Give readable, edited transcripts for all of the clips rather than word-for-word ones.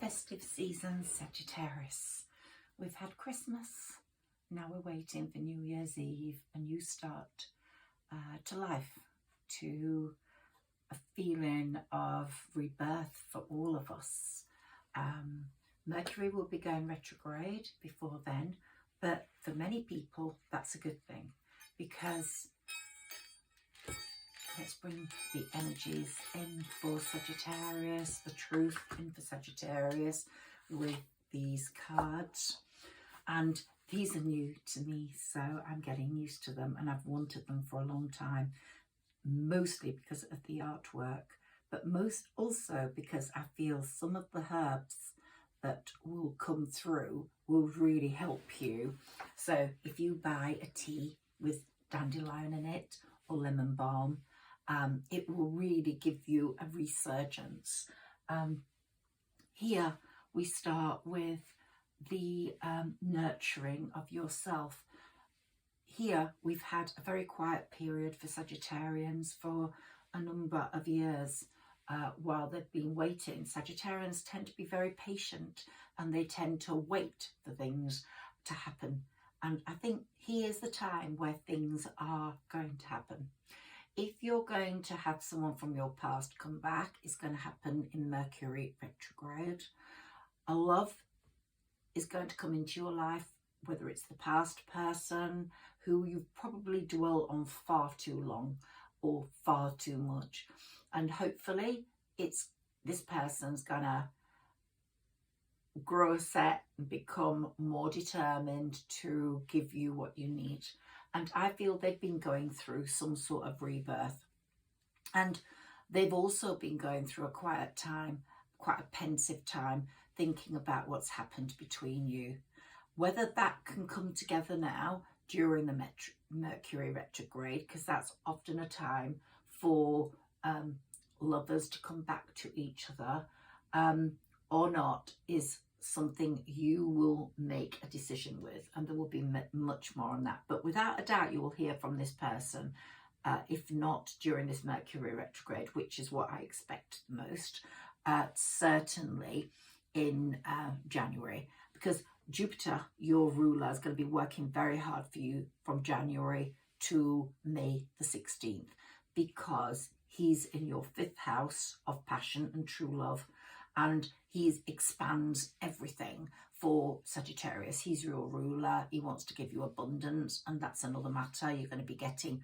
festive season, Sagittarius. We've had Christmas, now we're waiting for New Year's Eve, a new start to life, to a feeling of rebirth for all of us. Mercury will be going retrograde before then, but for many people that's a good thing, because let's bring the energies in for Sagittarius, the truth in for Sagittarius with these cards. And these are new to me, so I'm getting used to them, and I've wanted them for a long time, mostly because of the artwork, but most also because I feel some of the herbs that will come through will really help you. So if you buy a tea with dandelion in it or lemon balm, it will really give you a resurgence. Here we start with the nurturing of yourself. Here we've had a very quiet period for Sagittarians for a number of years while they've been waiting. Sagittarians tend to be very patient, and they tend to wait for things to happen. And I think here's the time where things are going to happen. If you're going to have someone from your past come back, it's going to happen in Mercury retrograde. A love is going to come into your life, whether it's the past person who you've probably dwelt on far too long or far too much. And hopefully it's this person's going to grow a set and become more determined to give you what you need. And I feel they've been going through some sort of rebirth. And they've also been going through a quiet time, quite a pensive time, thinking about what's happened between you. Whether that can come together now during the Mercury retrograde, because that's often a time for lovers to come back to each other, or not, is something you will make a decision with, and there will be much more on that. But without a doubt you will hear from this person, if not during this Mercury retrograde, which is what I expect the most, certainly in January, because Jupiter, your ruler, is going to be working very hard for you from January to May the 16th, because he's in your 5th house of passion and true love, and he expands everything for Sagittarius. He's your ruler. He wants to give you abundance, and that's another matter. You're going to be getting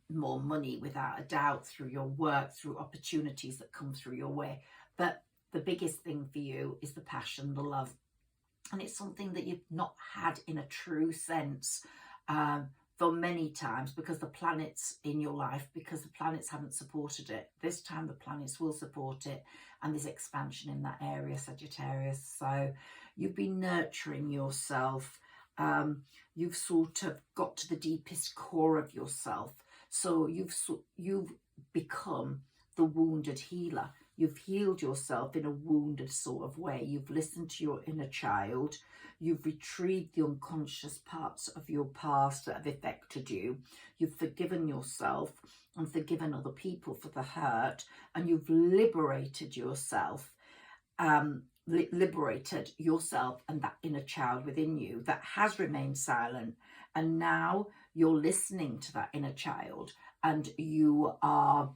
more money without a doubt through your work, through opportunities that come through your way. But the biggest thing for you is the passion, the love. And it's something that you've not had in a true sense for many times, because the planets in your life, because the planets haven't supported it. This time the planets will support it, and there's expansion in that area, Sagittarius. So you've been nurturing yourself. You've sort of got to the deepest core of yourself. So you've become the wounded healer. You've healed yourself in a wounded sort of way. You've listened to your inner child. You've retrieved the unconscious parts of your past that have affected you. You've forgiven yourself and forgiven other people for the hurt. And you've liberated yourself. Liberated yourself and that inner child within you that has remained silent. And now you're listening to that inner child, and you are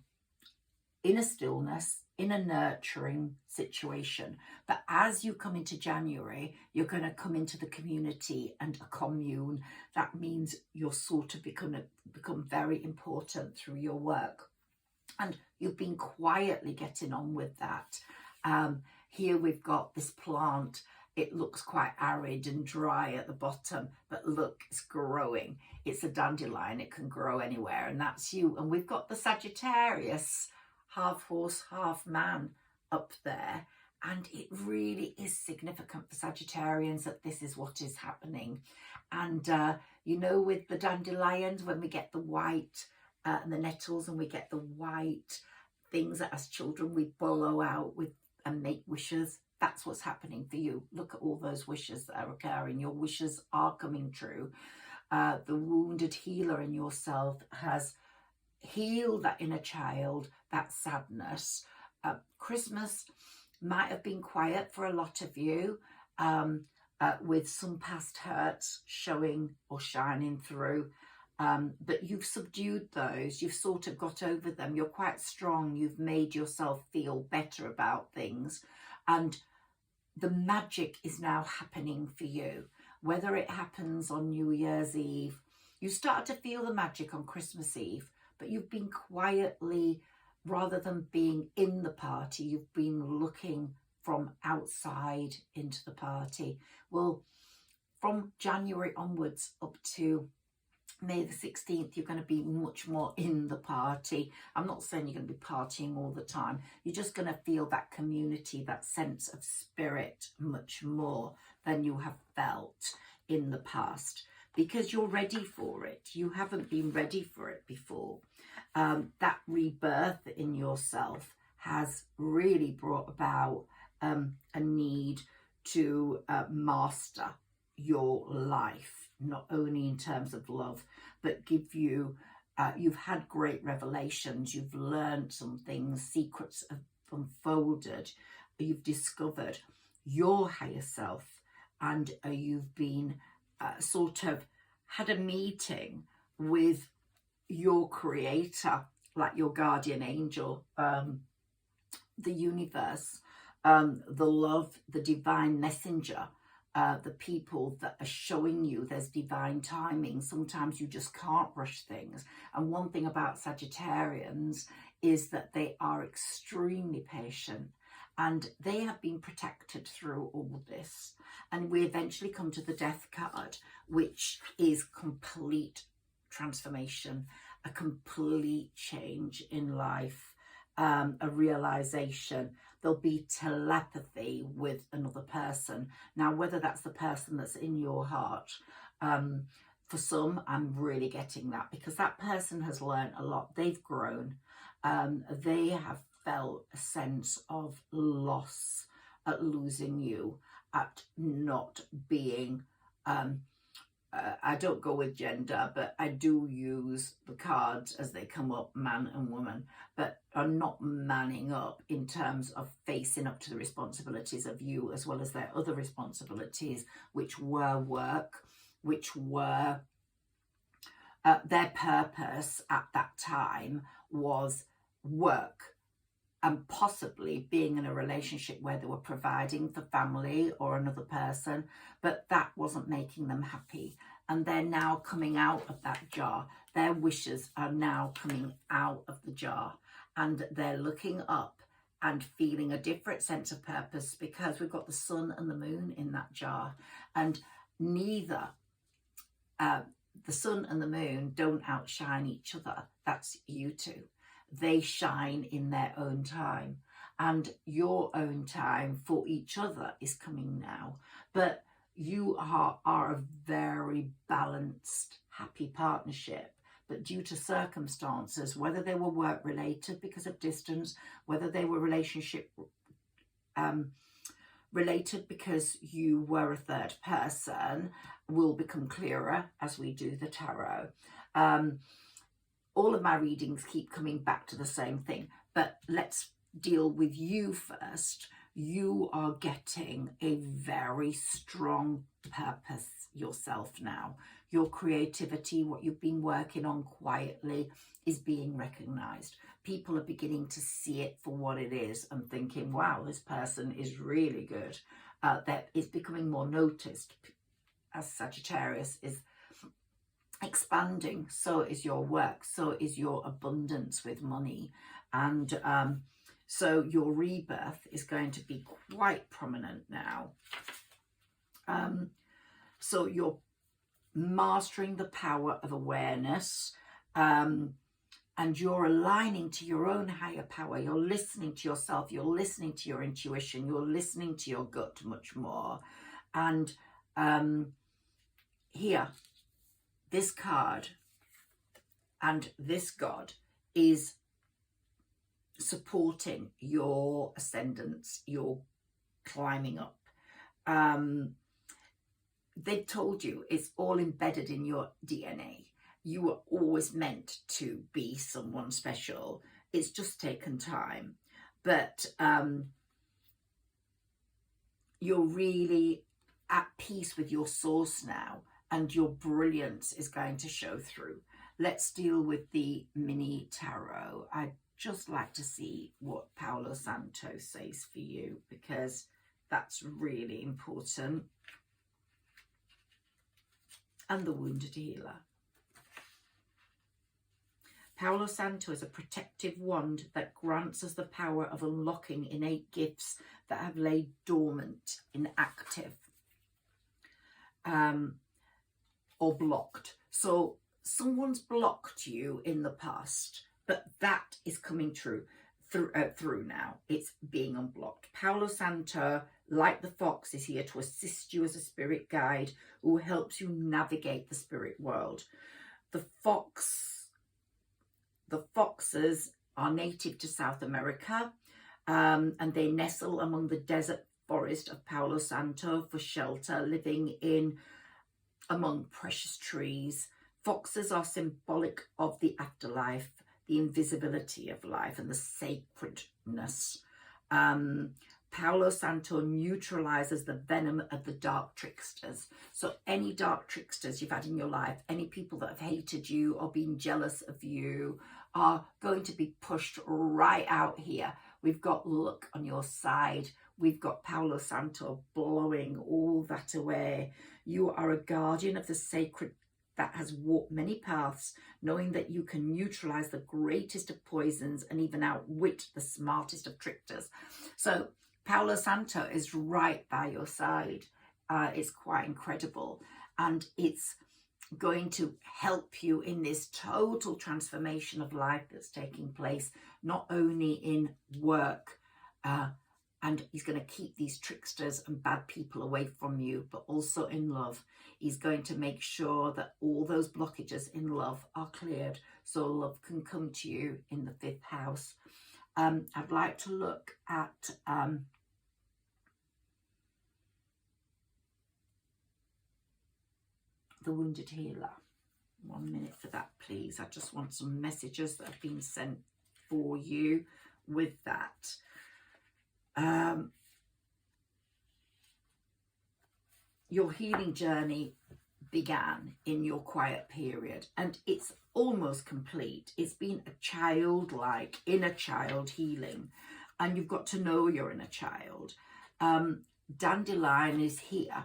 in a stillness, in a nurturing situation. But as you come into January, you're going to come into the community and a commune. That means you're sort of become very important through your work. And you've been quietly getting on with that. Here we've got this plant. It looks quite arid and dry at the bottom, but look, it's growing. It's a dandelion. It can grow anywhere, and that's you. And we've got the Sagittarius, half horse, half man up there. And it really is significant for Sagittarians that this is what is happening. And, you know, with the dandelions, when we get the white and the nettles, and we get the white things that as children we blow out with and make wishes, that's what's happening for you. Look at all those wishes that are occurring. Your wishes are coming true. The wounded healer in yourself has healed that inner child, that sadness. Christmas might have been quiet for a lot of you, with some past hurts showing or shining through. But you've subdued those, you've sort of got over them, you're quite strong, you've made yourself feel better about things, and the magic is now happening for you. Whether it happens on New Year's Eve, you start to feel the magic on Christmas Eve, but you've been quietly, rather than being in the party, you've been looking from outside into the party. Well, from January onwards up to May the 16th, you're going to be much more in the party. I'm not saying you're going to be partying all the time. You're just going to feel that community, that sense of spirit much more than you have felt in the past, because you're ready for it. You haven't been ready for it before. That rebirth in yourself has really brought about a need to master your life, not only in terms of love, but give you, you've had great revelations, you've learned some things, secrets have unfolded, you've discovered your higher self, and you've been sort of had a meeting with your creator, like your guardian angel, the universe, the love, the divine messenger, the people that are showing you there's divine timing. Sometimes you just can't rush things. And one thing about Sagittarians is that they are extremely patient, and they have been protected through all this. And we eventually come to the Death card, which is complete transformation, a complete change in life, a realization. There'll be telepathy with another person. Now, whether that's the person that's in your heart, for some, I'm really getting that, because that person has learned a lot. They've grown. They have felt a sense of loss at losing you, at not being, I don't go with gender, but I do use the cards as they come up, man and woman, but are not manning up in terms of facing up to the responsibilities of you, as well as their other responsibilities, which were work, which were their purpose at that time was work, and possibly being in a relationship where they were providing for family or another person, but that wasn't making them happy. And they're now coming out of that jar. Their wishes are now coming out of the jar, and they're looking up and feeling a different sense of purpose, because we've got the sun and the moon in that jar, and neither the sun and the moon don't outshine each other. That's you two. They shine in their own time, and your own time for each other is coming now. But you are a very balanced, happy partnership. But due to circumstances, whether they were work related because of distance, whether they were relationship related because you were a third person, will become clearer as we do the tarot. All of my readings keep coming back to the same thing, but let's deal with you first. You are getting a very strong purpose yourself now. Your creativity, what you've been working on quietly, is being recognized. People are beginning to see it for what it is and thinking, wow, this person is really good. That is becoming more noticed. As Sagittarius is expanding, so is your work, so is your abundance with money, and so your rebirth is going to be quite prominent now. So you're mastering the power of awareness, and you're aligning to your own higher power. You're listening to yourself, you're listening to your intuition, you're listening to your gut much more. And here, this card and this God is supporting your ascendance, your climbing up. They've told you it's all embedded in your DNA. You were always meant to be someone special. It's just taken time. But you're really at peace with your source now, and your brilliance is going to show through. Let's deal with the mini tarot. I'd just like to see what Palo Santo says for you, because that's really important. And the Wounded Healer. Palo Santo is a protective wand that grants us the power of unlocking innate gifts that have laid dormant, inactive, or blocked. So someone's blocked you in the past, but that is coming through now. It's being unblocked. Palo Santo, like the fox, is here to assist you as a spirit guide who helps you navigate the spirit world. The foxes are native to South America, and they nestle among the desert forest of Palo Santo for shelter, living among precious trees. Foxes are symbolic of the afterlife, the invisibility of life, and the sacredness. Palo Santo neutralizes the venom of the dark tricksters. So any dark tricksters you've had in your life, any people that have hated you or been jealous of you, are going to be pushed right out here. We've got luck on your side. We've got Palo Santo blowing all that away. You are a guardian of the sacred that has walked many paths, knowing that you can neutralize the greatest of poisons and even outwit the smartest of tricksters. So Palo Santo is right by your side. It's quite incredible, and it's going to help you in this total transformation of life that's taking place, not only in work, and he's going to keep these tricksters and bad people away from you, but also in love. He's going to make sure that all those blockages in love are cleared, so love can come to you in the 5th house. I'd like to look at the Wounded Healer. 1 minute for that, please. I just want some messages that have been sent for you with that. Your healing journey began in your quiet period, and it's almost complete. It's been a childlike inner child healing, and you've got to know your inner child. Dandelion is here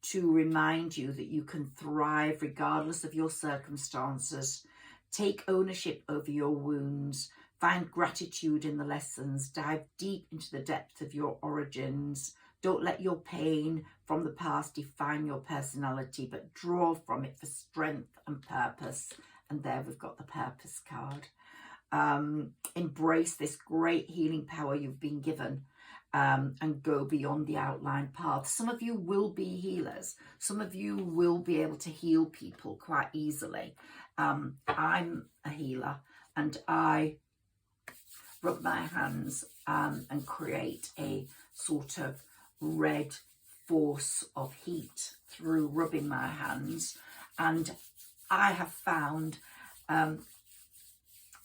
to remind you that you can thrive regardless of your circumstances. Take ownership over your wounds. Find gratitude in the lessons. Dive deep into the depth of your origins. Don't let your pain from the past define your personality, but draw from it for strength and purpose. And there we've got the purpose card. Embrace this great healing power you've been given, and go beyond the outlined path. Some of you will be healers. Some of you will be able to heal people quite easily. I'm a healer, and I rub my hands and create a sort of red force of heat through rubbing my hands. And I have found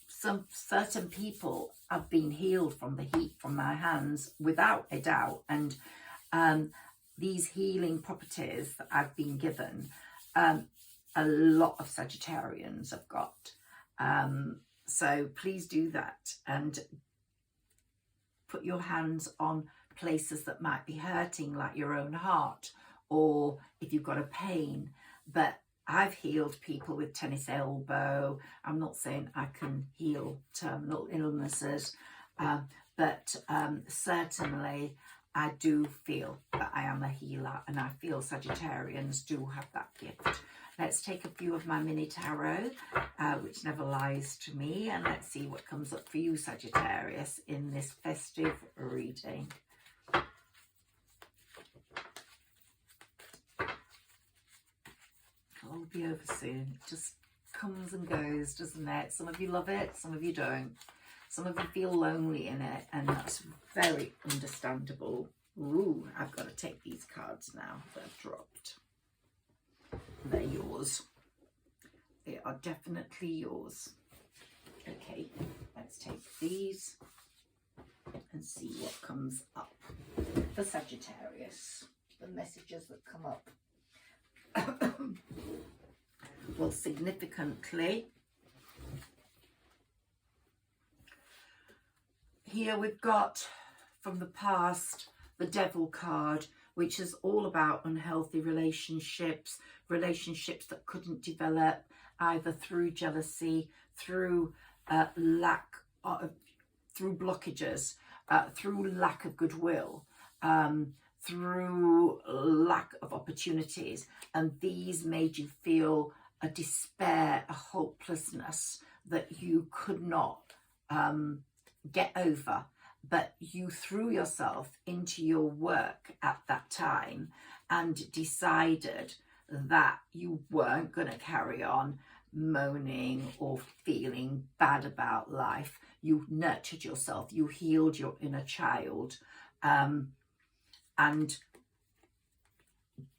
some certain people have been healed from the heat from my hands without a doubt. And these healing properties that I've been given, a lot of Sagittarians have got. So please do that, and put your hands on places that might be hurting, like your own heart, or if you've got a pain. But I've healed people with tennis elbow. I'm not saying I can heal terminal illnesses, but certainly I do feel that I am a healer, and I feel Sagittarians do have that gift. Let's take a few of my mini tarot, which never lies to me, and let's see what comes up for you, Sagittarius, in this festive reading. It'll all be over soon. It just comes and goes, doesn't it? Some of you love it, some of you don't. Some of you feel lonely in it, and that's very understandable. Ooh, I've got to take these cards now that I've dropped. They're yours. They are definitely yours. Okay, let's take these and see what comes up for Sagittarius. notice the messages that come up. Well, significantly, here we've got from the past the Devil card, which is all about unhealthy relationships, relationships that couldn't develop either through jealousy, through lack of, through blockages, through lack of goodwill, through lack of opportunities. And these made you feel a despair, a hopelessness that you could not get over. But you threw yourself into your work at that time and decided that you weren't going to carry on moaning or feeling bad about life. You nurtured yourself, you healed your inner child, and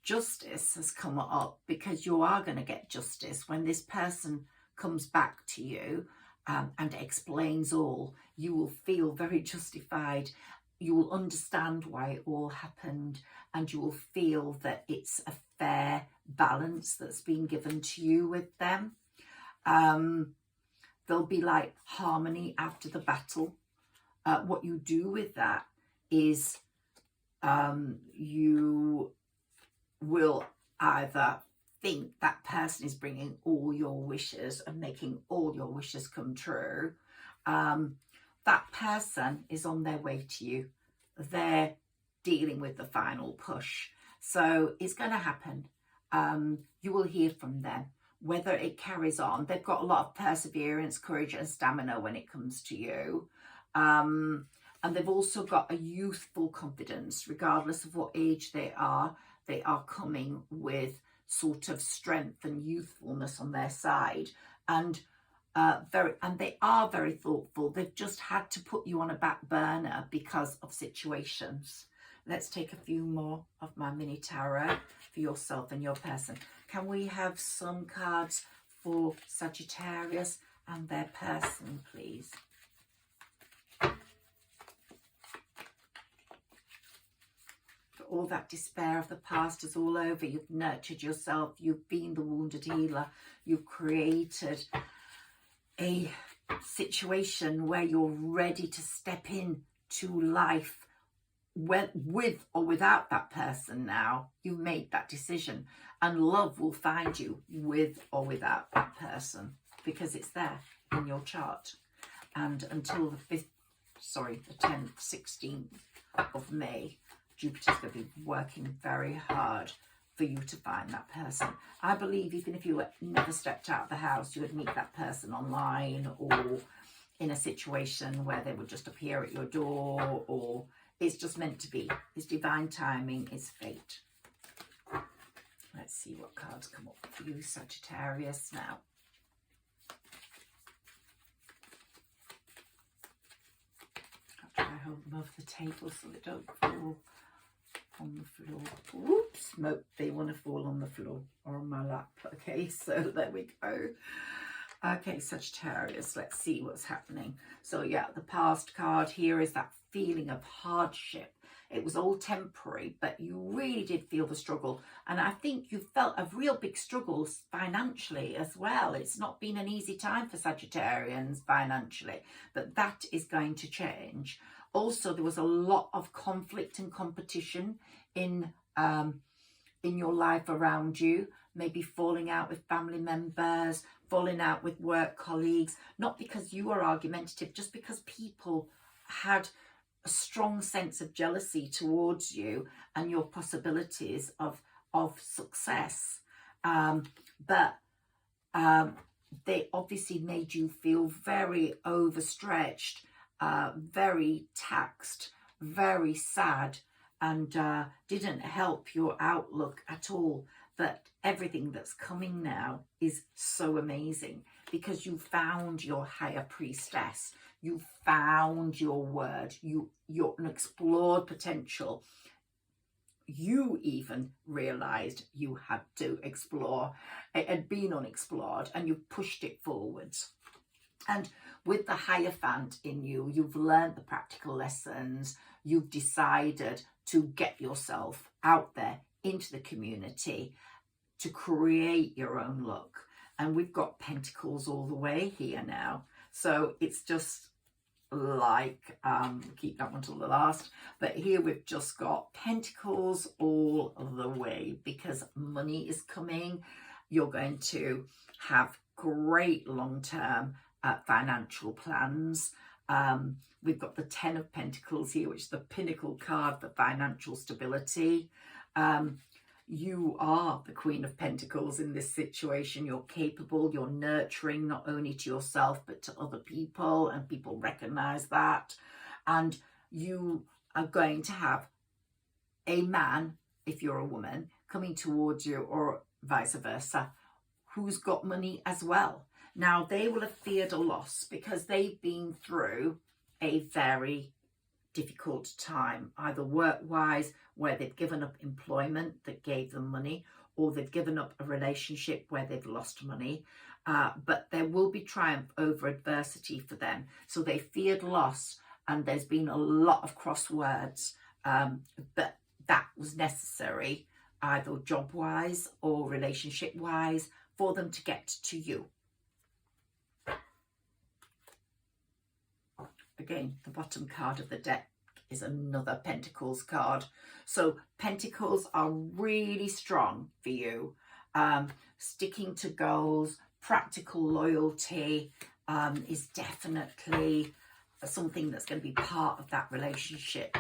justice has come up, because you are going to get justice when this person comes back to you and explains all. You will feel very justified. You will understand why it all happened, and you will feel that it's a fair balance that's been given to you with them. There'll be like harmony after the battle. What you do with that is you will either think that person is bringing all your wishes and making all your wishes come true. That person is on their way to you. They're dealing with the final push. So it's going to happen. You will hear from them. Whether it carries on, they've got a lot of perseverance, courage and stamina when it comes to you. And they've also got a youthful confidence, regardless of what age they are coming with sort of strength and youthfulness on their side. And they are very thoughtful. They've just had to put you on a back burner because of situations. Let's take a few more of my mini tarot for yourself and your person. Can we have some cards for Sagittarius and their person, please? All that despair of the past is all over. You've nurtured yourself. You've been the wounded healer. You've created a situation where you're ready to step into life with or without that person now. You've made that decision, and love will find you with or without that person, because it's there in your chart. And until the 10th, 16th of May, Jupiter's going to be working very hard for you to find that person. I believe even if you never stepped out of the house, you would meet that person online or in a situation where they would just appear at your door, or it's just meant to be. It's divine timing, it's fate. Let's see what cards come up for you, Sagittarius, now. I'll try to hold them off the table so they don't fall on the floor. Oops, nope, they want to fall on the floor or on my lap. Okay, so there we go. Okay, Sagittarius, let's see what's happening. So yeah, the past card here is that feeling of hardship. It was all temporary, but you really did feel the struggle. And I think you felt a real big struggle financially as well. It's not been an easy time for Sagittarians financially, but that is going to change. Also, there was a lot of conflict and competition in your life around you. Maybe falling out with family members, falling out with work colleagues, not because you were argumentative, just because people had a strong sense of jealousy towards you and your possibilities of success. But they obviously made you feel very overstretched, very taxed, very sad, and didn't help your outlook at all. But everything that's coming now is so amazing, because you found your higher priestess, you found your word, you're an explored potential. You even realized you had to explore. It had been unexplored and you pushed it forwards. And with the Hierophant in you, you've learned the practical lessons. You've decided to get yourself out there into the community to create your own look. And we've got Pentacles all the way here now. So it's just like, keep that one till the last. But here we've just got Pentacles all the way, because money is coming. You're going to have great long-term financial plans. We've got the 10 of Pentacles here, which is the pinnacle card for financial stability. You are the Queen of Pentacles in this situation. You're capable, you're nurturing, not only to yourself, but to other people, and people recognize that. And you are going to have a man, if you're a woman, coming towards you, or vice versa, who's got money as well. Now, they will have feared a loss because they've been through a very difficult time, either work-wise, where they've given up employment that gave them money, or they've given up a relationship where they've lost money. But there will be triumph over adversity for them. So they feared loss, and there's been a lot of crosswords, but that was necessary, either job-wise or relationship-wise, for them to get to you. Again, the bottom card of the deck is another Pentacles card. So Pentacles are really strong for you. Sticking to goals, practical loyalty is definitely something that's going to be part of that relationship.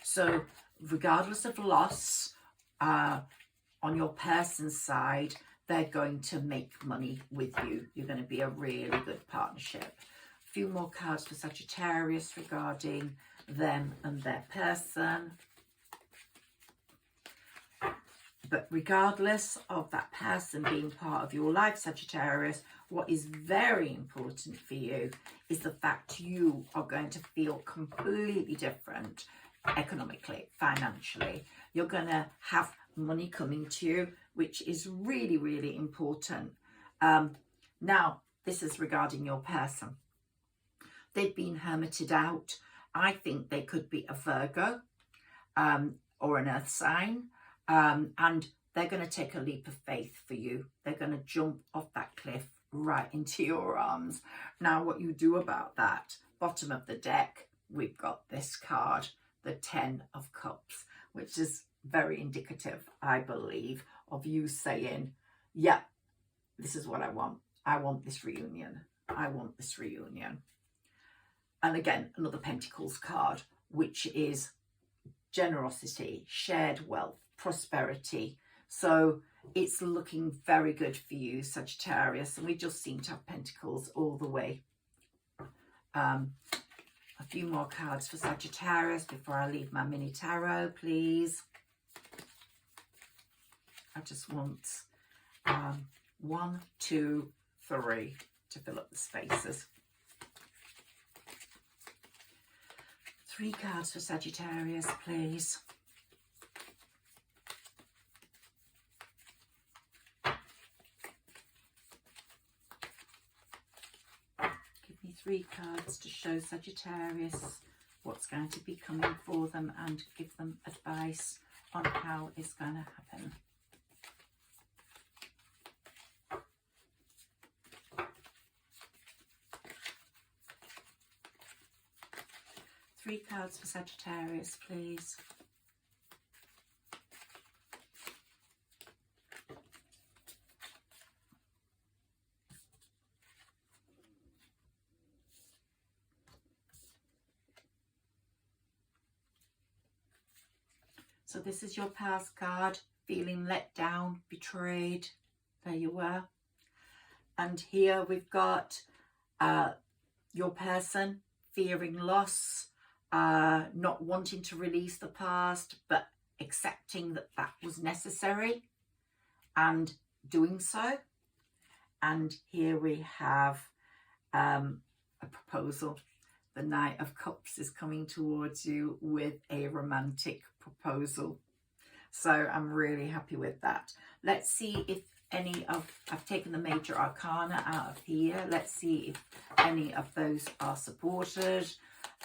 So regardless of loss, on your person's side, they're going to make money with you. You're going to be a really good partnership. A few more cards for Sagittarius regarding them and their person. But regardless of that person being part of your life, Sagittarius, what is very important for you is the fact you are going to feel completely different economically, financially. You're going to have money coming to you, which is really, really important. Now, this is regarding your person. They've been hermited out. I think they could be a Virgo or an earth sign. And they're going to take a leap of faith for you. They're going to jump off that cliff right into your arms. Now, what you do about that, bottom of the deck, we've got this card, the 10 of Cups, which is very indicative, I believe, of you saying, yeah, this is what I want. I want this reunion. I want this reunion. And again, another Pentacles card, which is generosity, shared wealth, prosperity. So it's looking very good for you, Sagittarius, and we just seem to have Pentacles all the way. A few more cards for Sagittarius before I leave my mini tarot, please. I just want 1, 2, 3 to fill up the spaces. 3 cards for Sagittarius, please. Give me 3 cards to show Sagittarius what's going to be coming for them and give them advice on how it's going to happen. Three cards for Sagittarius, please. So this is your past card, feeling let down, betrayed. There you were. And here we've got your person fearing loss, not wanting to release the past, but accepting that that was necessary and doing so. And here we have a proposal. The Knight of Cups is coming towards you with a romantic proposal. So I'm really happy with that. Let's see if I've taken the major arcana out of here. Let's see if any of those are supported,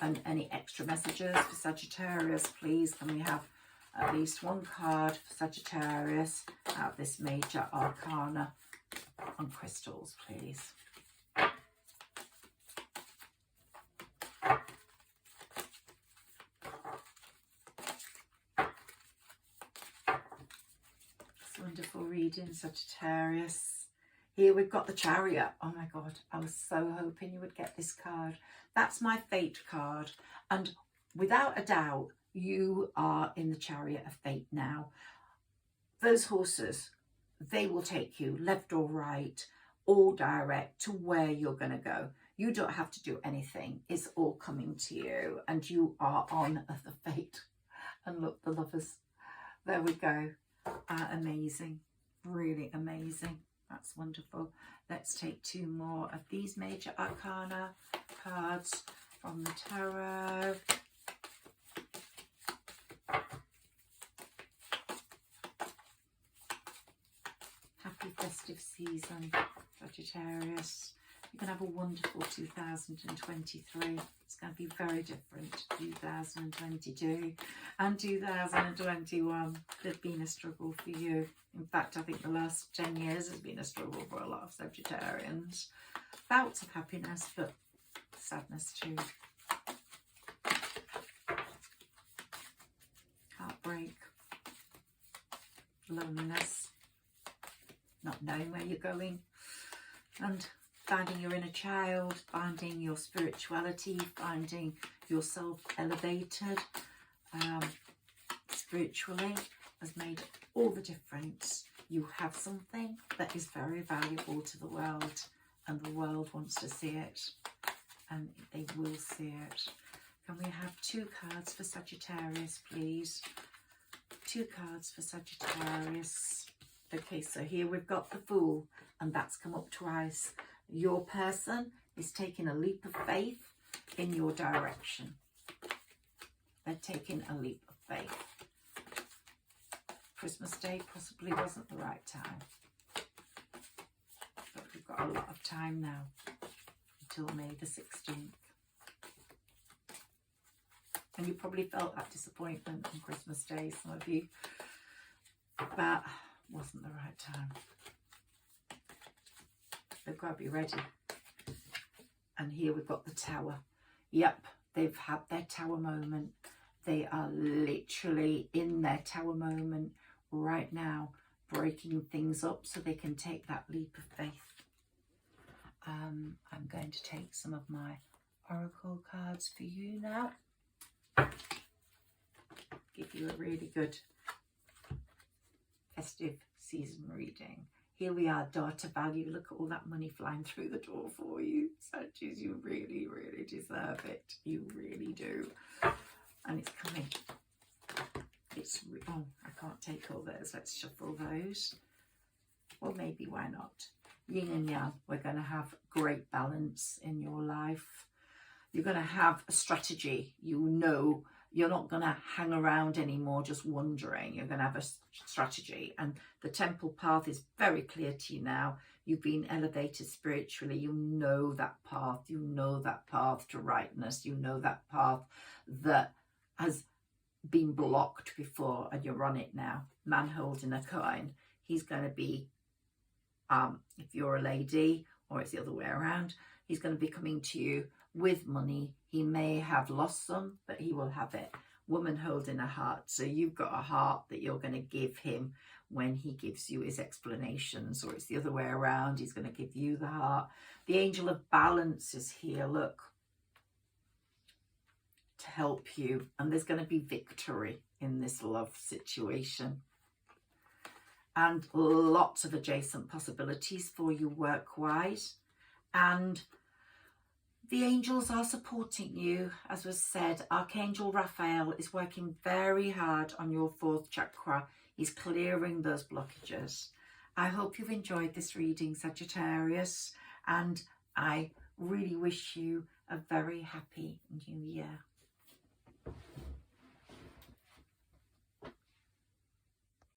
and any extra messages for Sagittarius, please. Can we have at least one card for Sagittarius out of this major arcana on crystals, please? Wonderful reading, Sagittarius. Here we've got the Chariot. Oh my God, I was so hoping you would get this card. That's my fate card, and without a doubt you are in the Chariot of fate now. Those horses, they will take you left or right, all direct to where you're going to go. You don't have to do anything. It's all coming to you, and you are on the fate. And look, the Lovers, there we go. Amazing, really amazing. That's wonderful. Let's take two more of these major arcana cards from the tarot. Happy festive season, Sagittarius. You're going to have a wonderful 2023. It's going to be very different to 2022 and 2021. They've been a struggle for you. In fact, I think the last 10 years has been a struggle for a lot of Sagittarians. Bouts of happiness, but sadness too. Heartbreak, loneliness, not knowing where you're going, and finding your inner child, finding your spirituality, finding yourself elevated spiritually has made all the difference. You have something that is very valuable to the world, and the world wants to see it, and they will see it. Can we have two cards for Sagittarius, please? Two cards for Sagittarius. Okay, so here we've got the Fool, and that's come up twice. Your person is taking a leap of faith in your direction. They're taking a leap of faith. Christmas Day possibly wasn't the right time, but we've got a lot of time now until May the 16th. And you probably felt that disappointment on Christmas Day, some of you, but wasn't the right time. They've got to be ready. And here we've got the Tower. Yep, they've had their Tower moment. They are literally in their Tower moment right now, breaking things up so they can take that leap of faith. I'm going to take some of my oracle cards for you now. Give you a really good festive season reading. Here we are, daughter value. Look at all that money flying through the door for you. Sagittarius, you really, really deserve it. You really do. And it's coming. Oh, I can't take all those. Let's shuffle those. Well, maybe, why not? Yin and Yang. We're going to have great balance in your life. You're going to have a strategy. You know, you're not going to hang around anymore just wondering. You're going to have a strategy, and the temple path is very clear to you now. You've been elevated spiritually. You know that path. You know that path to rightness. You know that path that has been blocked before, and you're on it now. Man holding a coin. He's going to be, if you're a lady, or it's the other way around, he's going to be coming to you with money. He may have lost some, but he will have it. Woman holding a heart. So you've got a heart that you're going to give him when he gives you his explanations, or it's the other way around. He's going to give you the heart. The angel of balance is here, look, to help you. And there's going to be victory in this love situation. And lots of adjacent possibilities for you work-wise. And the angels are supporting you. As was said, Archangel Raphael is working very hard on your fourth chakra. He's clearing those blockages. I hope you've enjoyed this reading, Sagittarius, and I really wish you a very happy new year.